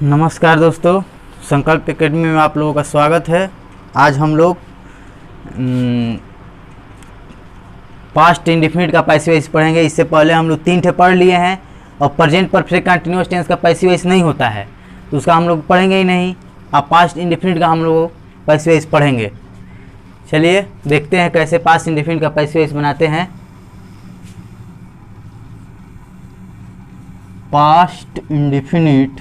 नमस्कार दोस्तों, संकल्प एकेडमी में आप लोगों का स्वागत है। आज हम लोग पास्ट इंडेफिनिट का पैसिव वॉइस पढ़ेंगे। इससे पहले हम लोग 3 ठे पढ़ लिए हैं और प्रेजेंट परफेक्ट कंटिन्यूअस टेंस का पैसिव वॉइस नहीं होता है तो उसका हम लोग पढ़ेंगे ही नहीं। अब पास्ट इंडेफिनिट का हम लोग पैसिव वॉइस पढ़ेंगे। चलिए देखते हैं कैसे पास्ट इंडेफिनिट का पैसिव वॉइस बनाते हैं। पास्ट इंडेफिनिट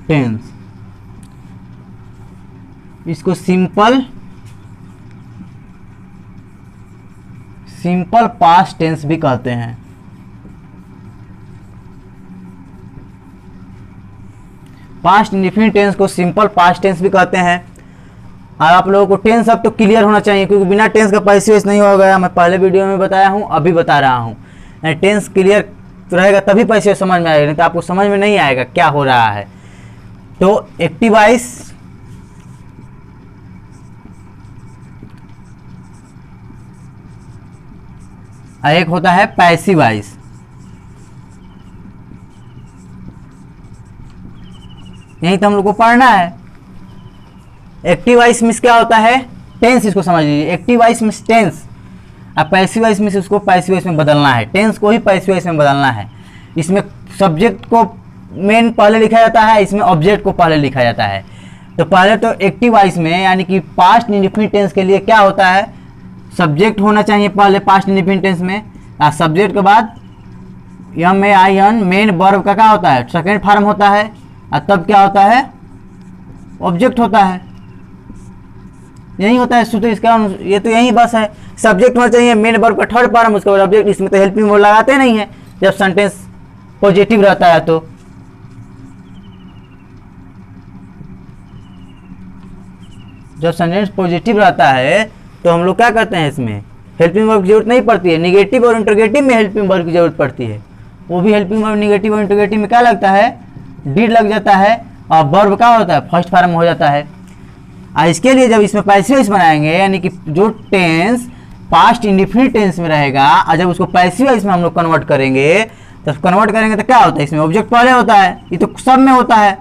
टेंस, इसको सिंपल पास्ट टेंस भी कहते हैं। पास्ट इंडेफिनिट टेंस को सिंपल पास्ट टेंस भी कहते हैं। और आप लोगों को टेंस अब तो क्लियर होना चाहिए, क्योंकि बिना टेंस का पैसिव वॉइस नहीं होगा। मैं पहले वीडियो में बताया हूँ, अभी बता रहा हूँ। टेंस क्लियर रहेगा तभी पैसिव समझ में आएगा, नहीं तो आपको समझ में नहीं आएगा क्या हो रहा है। तो एक्टिव वॉइस एक होता है पैसिव वॉइस। यही तो हम लोग को पढ़ना है। एक्टिव वॉइस मीन्स क्या होता है, टेंस। इसको समझ लीजिए, एक्टिव वॉइस मीन्स टेंस। अब पैसिव वॉइस मीन्स उसको पैसिव वॉइस में बदलना है, टेंस को ही पैसिव वॉइस में बदलना है। इसमें सब्जेक्ट को मेन पहले लिखा जाता है, इसमें ऑब्जेक्ट को पहले लिखा जाता है। तो पहले तो एक्टिव वॉइस में यानी कि पास्ट इंडेफिनिट टेंस के लिए क्या होता है, सब्जेक्ट होना चाहिए पहले पास्ट इंडेफिनिट टेंस में। और सब्जेक्ट के बाद MAIN मेन वर्ब का क्या होता है, सेकेंड फॉर्म होता है। और तब क्या होता है, ऑब्जेक्ट होता है। यही होता है सूत्र इसका, ये तो यही बस है। सब्जेक्ट होना चाहिए मेन वर्ब का थर्ड फॉर्म, उसके बाद ऑब्जेक्ट। इसमें तो हेल्पिंग वर्ब लगाते नहीं है जब सेंटेंस पॉजिटिव रहता है। तो जब सेंटेंस पॉजिटिव रहता है तो हम लोग क्या करते हैं, इसमें हेल्पिंग वर्ब की जरूरत नहीं पड़ती है। निगेटिव और इंटरोगेटिव में हेल्पिंग वर्ब की जरूरत पड़ती है। वो भी हेल्पिंग वर्ब निगेटिव और इंटरोगेटिव में क्या लगता है, डिड लग जाता है और वर्ब क्या होता है, फर्स्ट फॉर्म हो जाता है। इसके लिए जब इसमें पैसिव वॉइस बनाएंगे, यानी कि जो टेंस पास्ट इंडेफिनिट टेंस में रहेगा और जब उसको पैसिव वॉइस में हम लोग कन्वर्ट करेंगे तो क्या होता है, इसमें ऑब्जेक्ट पहले होता है। ये तो सब में होता है,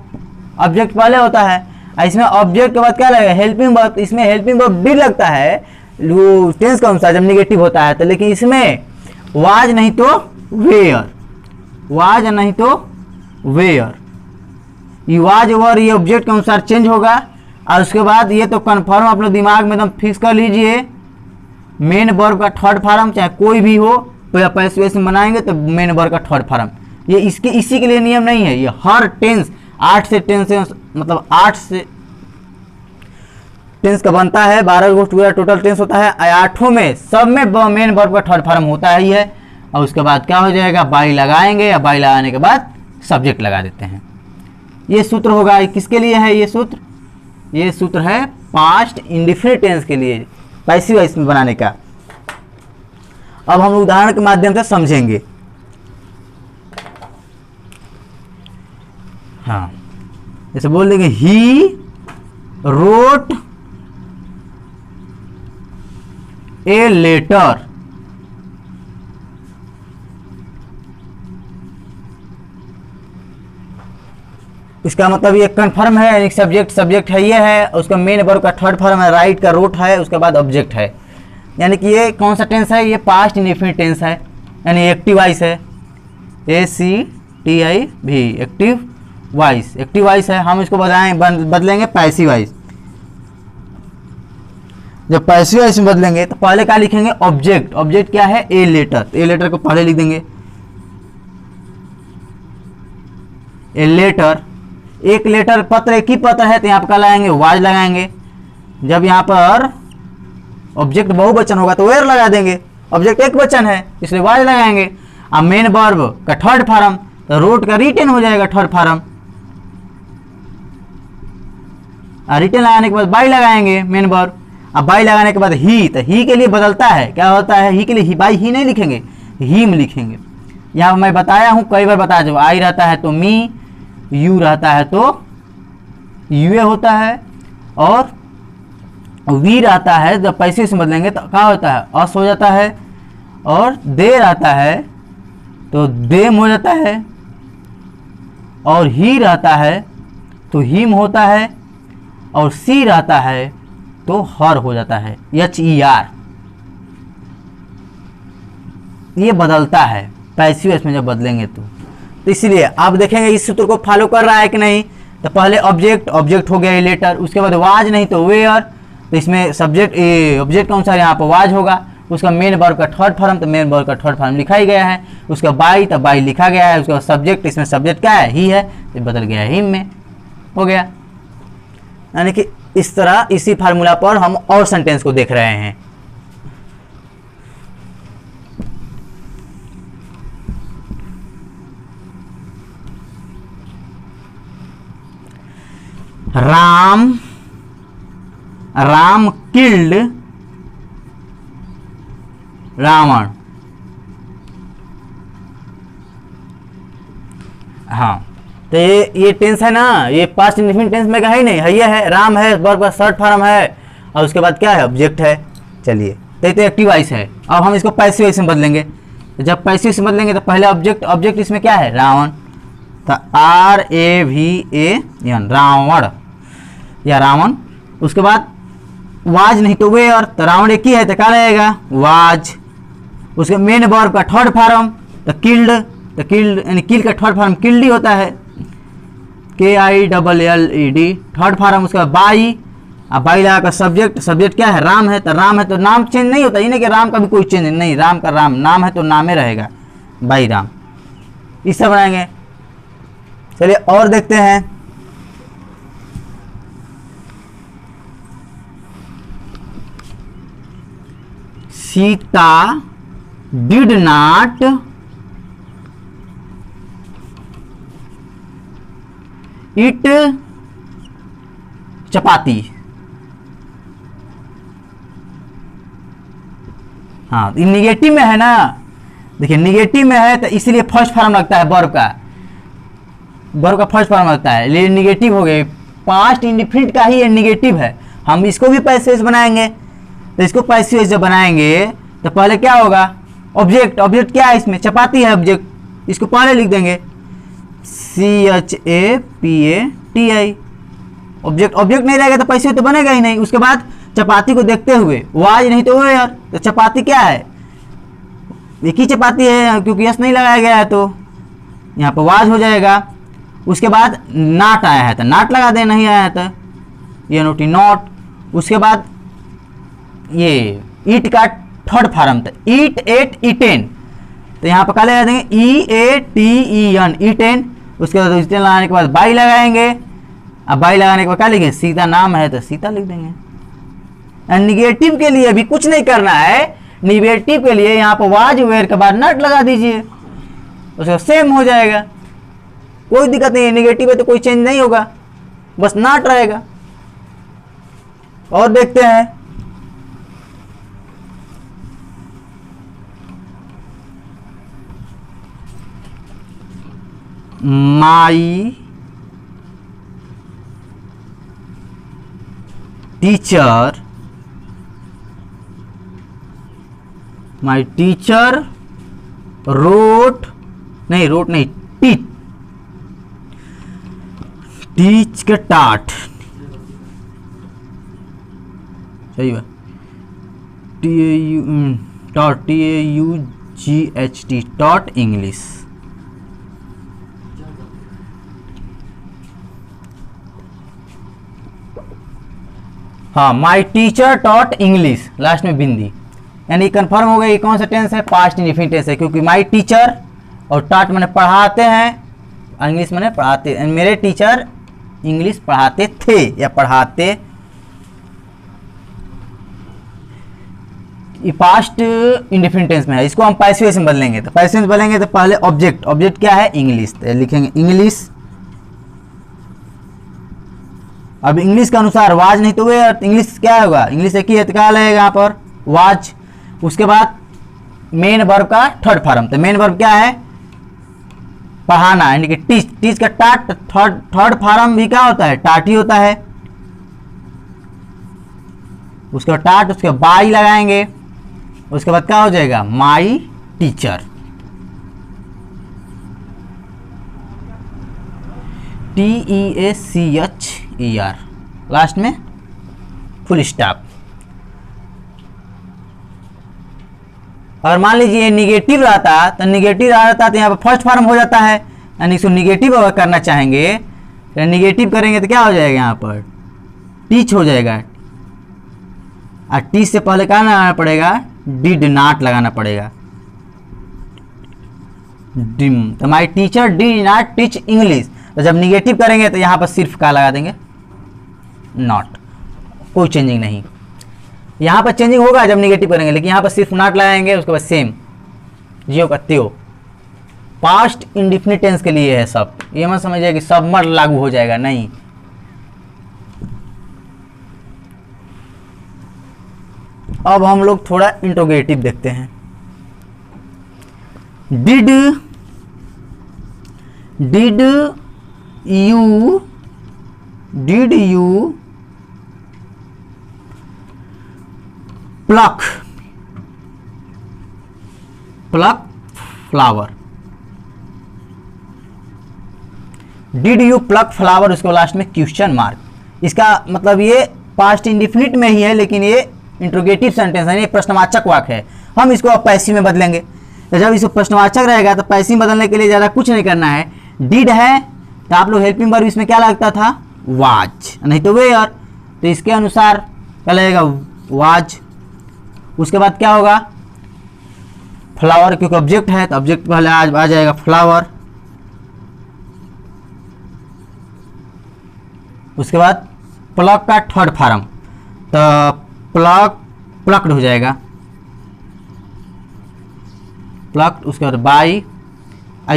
ऑब्जेक्ट पहले होता है। इसमें ऑब्जेक्ट के बाद क्या लगेगा, हेल्पिंग वर्ब। इसमें हेल्पिंग वर्ब डिड लगता है वो टेंस का अनुसार जब निगेटिव होता है तो। लेकिन इसमें वाज नहीं तो वेयर, वाज नहीं तो वेयर। ये वाज वर ये ऑब्जेक्ट के अनुसार चेंज होगा। और उसके बाद ये तो कन्फर्म अपने दिमाग में एकदम फिक्स कर लीजिए, मेन वर्ब का थर्ड फॉर्म चाहे कोई भी हो तो या पैसिव वॉइस में बनाएंगे तो मेन वर्ब का थर्ड फॉर्म। ये इसी के लिए नियम नहीं है, ये हर टेंस 8 से मतलब 8 से टेंस का बनता है। 12 गो पूरा टोटल टेंस होता है। 8 में सब में मेन वर्ब का थर्ड फॉर्म होता ही है। और उसके बाद क्या हो जाएगा, बाई लगाएंगे या बाई लगाने के बाद सब्जेक्ट लगा देते हैं। ये सूत्र होगा, किसके लिए है ये सूत्र, ये सूत्र है पास्ट इंडेफिनिट टेंस के लिए पैसिव वॉइस में बनाने का। अब हम उदाहरण के माध्यम से समझेंगे। हाँ, जैसे बोल देंगे ही रोट ए लेटर। इसका मतलब ये कन्फर्म है, यानी सब्जेक्ट है, ये है। उसका मेन वर्ब का थर्ड फॉर्म है, राइट का रूट है, उसके बाद ऑब्जेक्ट है। यानी कि ये कौन सा टेंस है, ये पास्ट इंडेफिनिट टेंस है, यानी एक्टिव वॉइस है। ACTIV active voice, active voice है। हम इसको बदलेंगे पैसिव वॉइस। जब पैसिव वॉइस में बदलेंगे तो पहले क्या लिखेंगे, ऑब्जेक्ट। ऑब्जेक्ट क्या है, ए लेटर। ए लेटर को पहले लिख देंगे, ए लेटर। एक लेटर पत्र, एक ही पत्र है तो यहाँ पर क्या लगाएंगे, वाज लगाएंगे। जब यहाँ पर ऑब्जेक्ट बहुवचन होगा तो वेयर लगा देंगे। ऑब्जेक्ट एक वचन है इसलिए वाज लगाएंगे। अब मेन वर्ब का थर्ड फॉर्म तो रोट का रिटेन हो जाएगा थर्ड फॉर्म। रिटेन लगाने के बाद बाई लगाएंगे मेन वर्ब। अब बाई लगाने के बाद ही, तो ही के लिए बदलता है, क्या होता है, ही के लिए ही, बाई ही नहीं लिखेंगे, ही में लिखेंगे। यहाँ मैं बताया हूँ, कई बार बताया, जब आई रहता है तो मी, यू रहता है तो यूए होता है, और वीर आता है, जब पैसिव से बदलेंगे तो क्या होता है, अस हो जाता है, और देर आता है तो देम हो जाता है, और ही रहता है तो हिम होता है, और सी रहता है तो हर हो जाता है, HER। ये बदलता है पैसिव वॉइस में जब बदलेंगे तो इसलिए आप देखेंगे इस सूत्र को फॉलो कर रहा है कि नहीं। तो पहले ऑब्जेक्ट, ऑब्जेक्ट हो गया लेटर, उसके बाद वाज नहीं तो वेयर, तो इसमें सब्जेक्ट ऑब्जेक्ट के अनुसार यहाँ पर वाज होगा, उसका मेन वर्ब का थर्ड फॉर्म, तो मेन वर्ब का थर्ड फॉर्म लिखा ही गया है, उसका बाई तो बाई लिखा गया है, उसके बाद सब्जेक्ट, इसमें सब्जेक्ट क्या है, ही है, तो बदल गया हिम में, हो गया। यानी कि इस तरह इसी फार्मूला पर हम और सेंटेंस को देख रहे हैं। राम किल्ड रावण। हाँ, तो ये टेंस है ना, ये पास्ट इंडेफिनिट टेंस में का है नहीं है, ये है राम है, वर्ब का शॉर्ट फॉर्म है, और उसके बाद क्या है, ऑब्जेक्ट है। चलिए, तो एक्टिव वॉइस है। अब हम इसको पैसिव वॉइस में बदलेंगे। तो जब पैसिव से बदलेंगे तो पहले ऑब्जेक्ट, ऑब्जेक्ट इसमें क्या है, रावण, तो RAVAN रावण या रावण। उसके बाद वाज नहीं तो वेयर, तो रावण एक ही है तो क्या रहेगा, वाज। उसके मेन वर्ब का थर्ड फॉर्म तो किल्ड, तो किल्ड यानी किल का थर्ड फॉर्म किल्ड ही होता है, KILLED थर्ड फॉर्म। उसका बाई, अब बाई लगा का सब्जेक्ट, सब्जेक्ट क्या है, राम है, तो राम है तो नाम चेंज नहीं होता, ये नहीं कि राम का भी कोई चेंज नहीं, राम का राम, नाम है तो नामे रहेगा, बाई राम। इससे बनाएंगे। चलिए और देखते हैं। सीता डिड नॉट ईट चपाती। हाँ, ये निगेटिव में है ना, देखिए निगेटिव में है तो इसलिए फर्स्ट फॉर्म लगता है वर्ब का, वर्ब का फर्स्ट फॉर्म लगता है, लेकिन निगेटिव हो गए, पास्ट इंडेफिनिट का ही ये निगेटिव है। हम इसको भी पैसिव बनाएंगे, तो इसको पैसिव जब बनाएंगे तो पहले क्या होगा, ऑब्जेक्ट, ऑब्जेक्ट क्या है इसमें, चपाती है ऑब्जेक्ट, इसको पहले लिख देंगे CHAPATI। ऑब्जेक्ट, ऑब्जेक्ट नहीं रहेगा तो पैसिव तो बनेगा ही नहीं। उसके बाद चपाती को देखते हुए वाज नहीं तो वेयर, तो चपाती क्या है, एक ही चपाती है क्योंकि यस नहीं लगाया गया है, तो यहाँ पर वाज हो जाएगा। उसके बाद नाट आया है तो नाट लगा दे, नहीं आया है तो ये नोटी नॉट। उसके बाद ये ईट का थर्ड फॉर्म था, ईट एट ईटेन, तो यहाँ पर क्या लगा देंगे EATEN ईटेन। उसके बाद ईटेन लगाने के बाद बाई लगाएंगे, अब बाई लगाने के बाद क्या लिखेंगे, सीता नाम है तो सीता लिख देंगे। निगेटिव के लिए भी कुछ नहीं करना है, निगेटिव के लिए यहाँ पर वाज वेयर के बाद नट लगा दीजिए, उसका सेम हो जाएगा, कोई दिक्कत नहीं है। निगेटिव है तो कोई चेंज नहीं होगा, बस नॉट रहेगा। और देखते हैं, माई टीचर रोट नहीं टीच के टाट, सही बात, TAUGHT टॉट इंग्लिश। हाँ, my teacher taught English, last में बिंदी, यानी कंफर्म हो गया ये कौन सा टेंस है, पास्ट इंडेफिनिट टेंस है, क्योंकि माई टीचर और टॉट मैंने पढ़ाते हैं, इंग्लिश मैंने पढ़ाते, मेरे टीचर इंग्लिश पढ़ाते थे या पढ़ाते। ये पास्ट इंडेफिनिट टेंस में है, इसको हम पैसिव में बदलेंगे। तो पैसिव में बदलेंगे तो पहले ऑब्जेक्ट, ऑब्जेक्ट क्या है, इंग्लिश, तो लिखेंगे इंग्लिश। अब इंग्लिश के अनुसार वाज नहीं तो वे, इंग्लिश क्या होगा, इंग्लिश एक ही है तो क्या लगेगा यहाँ पर, वाज। उसके बाद मेन वर्ब का थर्ड फॉर्म, तो मेन वर्ब क्या है, पढ़ाना, यानी कि टीच, टीच का टाट, थर्ड फॉर्म भी क्या होता है, टाट ही होता है। उसके बाद टाट, उसके बाद बाई लगाएंगे, उसके बाद क्या हो जाएगा माई टीचर, TEACHER, लास्ट में फुल स्टॉप। और मान लीजिए निगेटिव रहता तो यहाँ पर फर्स्ट फॉर्म हो जाता है, यानी इसको निगेटिव अगर करना चाहेंगे तो निगेटिव करेंगे तो क्या हो जाएगा यहाँ पर टीच हो जाएगा, और टीच से पहले क्या लगाना पड़ेगा डिड नॉट लगाना पड़ेगा, डिम। तो my teacher did not teach English, तो जब निगेटिव करेंगे तो यहाँ पर सिर्फ क्या लगा देंगे नॉट, कोई चेंजिंग नहीं। यहाँ पर चेंजिंग होगा जब निगेटिव करेंगे, लेकिन यहाँ पर सिर्फ नॉट लगाएंगे, उसके बाद सेम जियो का त्यो। पास्ट इंडिफिनिट टेंस के लिए है सब, ये मत समझिए कि सब मर लागू हो जाएगा, नहीं। अब हम लोग थोड़ा इंट्रोगेटिव देखते हैं। Did you pluck flower, did you pluck flower, उसको लास्ट में क्वेश्चन मार्क। इसका मतलब ये पास्ट इंडिफिनिट में ही है, लेकिन ये इंट्रोगेटिव सेंटेंस है, ये प्रश्नवाचक वाक्य है। हम इसको अब पैसिव में बदलेंगे, तो जब इसको प्रश्नवाचक रहेगा तो पैसिव में बदलने के लिए ज़्यादा कुछ नहीं करना है। डिड है तो आप लोग हेल्पिंग वर्ब इसमें क्या लगता था वाज, नहीं तो वेयर, तो इसके अनुसार क्या लगेगा वाज। उसके बाद क्या होगा फ्लावर, क्योंकि ऑब्जेक्ट है तो ऑब्जेक्ट पहले आ जाएगा फ्लावर। उसके बाद प्लक का थर्ड फॉर्म, तो प्लक्ड हो जाएगा प्लक्ड। उसके बाद बाई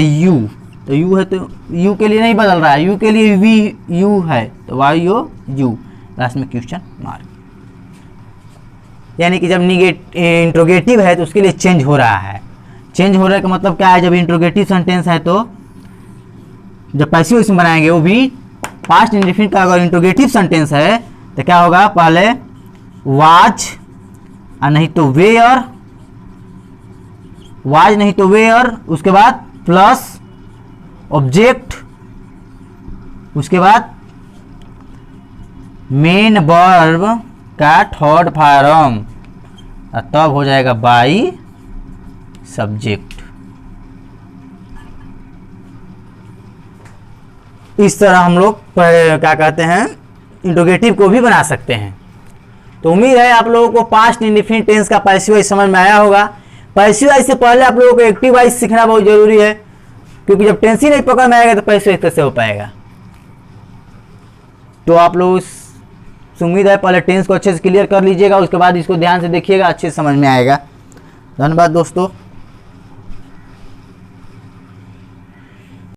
यू, तो यू है तो यू के लिए नहीं बदल रहा है, यू के लिए वी यू है तो वाई ओ यू, लास्ट में क्वेश्चन मार्क। यानी कि जब इंट्रोगेटिव है तो उसके लिए चेंज हो रहा है। चेंज हो रहा है का मतलब क्या है, जब इंट्रोगेटिव सेंटेंस है तो जब पैसिव इसमें बनाएंगे वो भी पास्ट इंडिफिनिट का अगर इंट्रोगेटिव सेंटेंस है तो क्या होगा पहले वाज और नहीं तो वेयर, वाज नहीं तो वेयर, उसके बाद प्लस ऑब्जेक्ट, उसके बाद मेन वर्ब का थर्ड फॉर्म, तब हो जाएगा बाई सब्जेक्ट। इस तरह हम लोग क्या कहते हैं इंट्रोगेटिव को भी बना सकते हैं। तो उम्मीद है आप लोगों को पास्ट इंडिफिनिट टेंस का पैसिव वॉइस समझ में आया होगा। पैसिव वॉइस से पहले आप लोगों को एक्टिव वॉइस सीखना बहुत जरूरी है, क्योंकि जब टेंस ही नहीं पकड़ में आएगा तो पैसिव कैसे हो पाएगा। तो आप लोग उम्मीद है पहले टेंस को अच्छे से क्लियर कर लीजिएगा, उसके बाद इसको ध्यान से देखिएगा, अच्छे से समझ में आएगा। धन्यवाद दोस्तों।